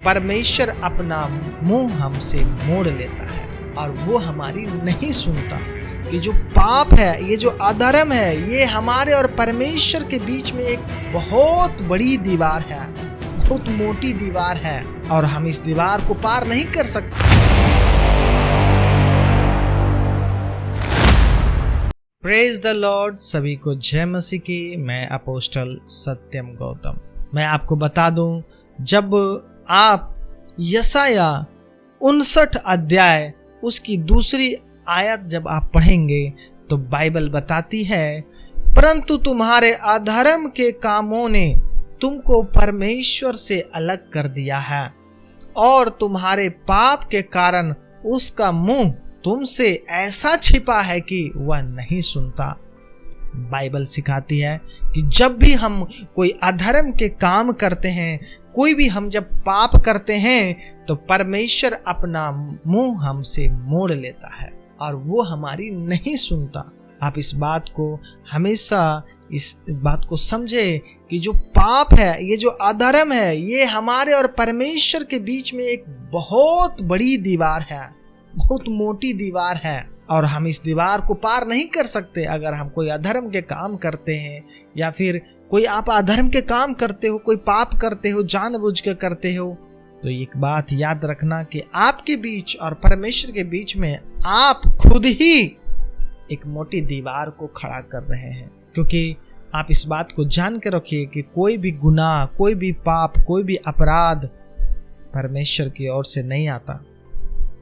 परमेश्वर अपना मुंह हमसे मोड़ लेता है और वो हमारी नहीं सुनता। कि जो पाप है, ये जो अधर्म है, ये हमारे और परमेश्वर के बीच में एक बहुत बड़ी दीवार है, बहुत मोटी दीवार है और हम इस दीवार को पार नहीं कर सकते। Praise the Lord. सभी को जय मसीह की। मैं अपोस्टल सत्यम गौतम। मैं आपको बता दूं, जब आप यशाया 59 अध्याय उसकी दूसरी आयत जब आप पढ़ेंगे तो बाइबल बताती है, परंतु तुम्हारे अधर्म के कामों ने तुमको परमेश्वर से अलग कर दिया है और तुम्हारे पाप के कारण उसका मुंह तुमसे ऐसा छिपा है कि वह नहीं सुनता। बाइबल सिखाती है कि जब भी हम कोई अधर्म के काम करते हैं, कोई भी हम जब पाप करते हैं, तो परमेश्वर अपना मुंह हमसे मोड़ लेता है और वो हमारी नहीं सुनता। आप इस बात को हमेशा इस बात को समझे कि जो पाप है, ये जो अधर्म है, ये हमारे और परमेश्वर के बीच में एक बहुत बड़ी दीवार है, बहुत मोटी दीवार है और हम इस दीवार को पार नहीं कर सकते। अगर हम कोई अधर्म के काम करते हैं या फिर कोई आप अधर्म के काम करते हो, कोई पाप करते हो, जानबूझ के करते हो, तो एक बात याद रखना कि आपके बीच और परमेश्वर के बीच में आप खुद ही एक मोटी दीवार को खड़ा कर रहे हैं। क्योंकि आप इस बात को जान के रखिए कि कोई भी गुनाह, कोई भी पाप, कोई भी अपराध परमेश्वर की ओर से नहीं आता।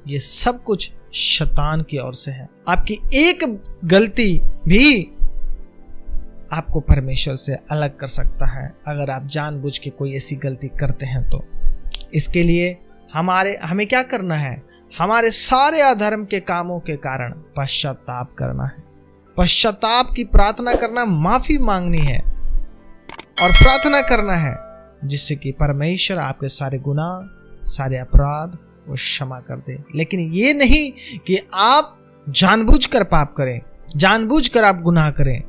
ये सब कुछ शैतान की ओर से है। आपकी एक गलती भी आपको परमेश्वर से अलग कर सकता है, अगर आप जानबूझ के कोई ऐसी गलती करते हैं तो। इसके लिए हमें क्या करना है? हमारे सारे अधर्म के कामों के कारण पश्चाताप करना है, पश्चाताप की प्रार्थना करना, माफी मांगनी है और प्रार्थना करना है, जिससे कि परमेश्वर आपके सारे गुनाह, सारे अपराध वो क्षमा कर दे। लेकिन ये नहीं कि आप जानबूझकर पाप करें, जानबूझकर आप गुनाह करें,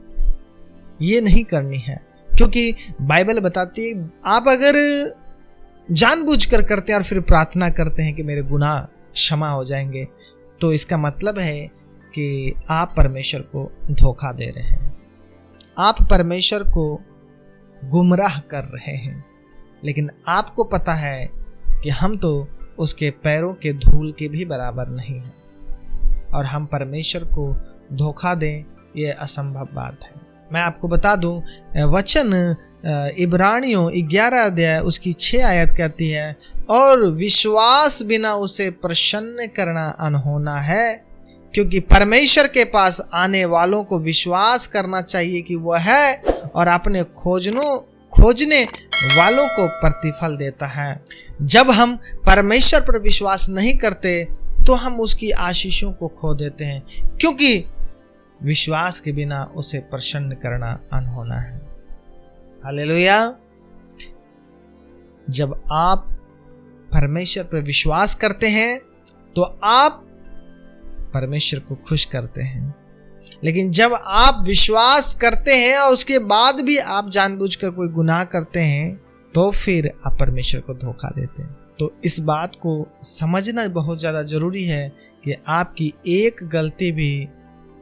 ये नहीं करनी है। क्योंकि बाइबल बताती है, आप अगर जानबूझकर करते हैं और फिर प्रार्थना करते हैं कि मेरे गुनाह क्षमा हो जाएंगे, तो इसका मतलब है कि आप परमेश्वर को धोखा दे रहे हैं, आप परमेश्वर को गुमराह कर रहे हैं। लेकिन आपको पता है कि हम तो उसके पैरों के धूल के भी बराबर नहीं हैं और हम परमेश्वर को धोखा दें, ये असंभव बात है। मैं आपको बता दूं, वचन इब्रानियों 11 अध्याय उसकी 6 आयत कहती है, और विश्वास बिना उसे प्रसन्न करना अनहोना है, क्योंकि परमेश्वर के पास आने वालों को विश्वास करना चाहिए कि वह है और अपने खोजने वालों को प्रतिफल देता है। जब हम परमेश्वर पर विश्वास नहीं करते तो हम उसकी आशीषों को खो देते हैं, क्योंकि विश्वास के बिना उसे प्रसन्न करना अनहोना है। हालेलुया। जब आप परमेश्वर पर विश्वास करते हैं तो आप परमेश्वर को खुश करते हैं। लेकिन जब आप विश्वास करते हैं और उसके बाद भी आप जानबूझकर कोई गुनाह करते हैं, तो फिर आप परमेश्वर को धोखा देते हैं। तो इस बात को समझना बहुत ज़्यादा जरूरी है कि आपकी एक गलती भी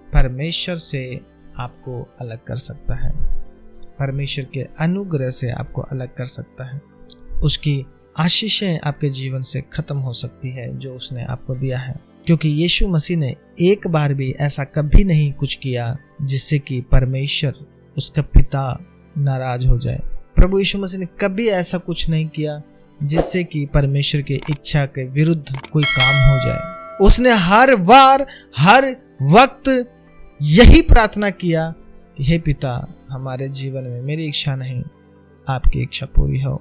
परमेश्वर से आपको अलग कर सकता है, परमेश्वर के अनुग्रह से आपको अलग कर सकता है। उसकी आशीषें आपके जीवन से खत्म हो सकती है जो उसने आपको दिया है, क्योंकि यीशु मसीह ने एक बार भी ऐसा कभी नहीं कुछ किया जिससे कि परमेश्वर, उसका पिता नाराज हो जाए। प्रभु यीशु मसीह ने कभी ऐसा कुछ नहीं किया जिससे कि परमेश्वर की इच्छा के विरुद्ध कोई काम हो जाए। उसने हर बार, हर वक्त यही प्रार्थना किया कि हे पिता, हमारे जीवन में मेरी इच्छा नहीं, आपकी इच्छा पूरी हो।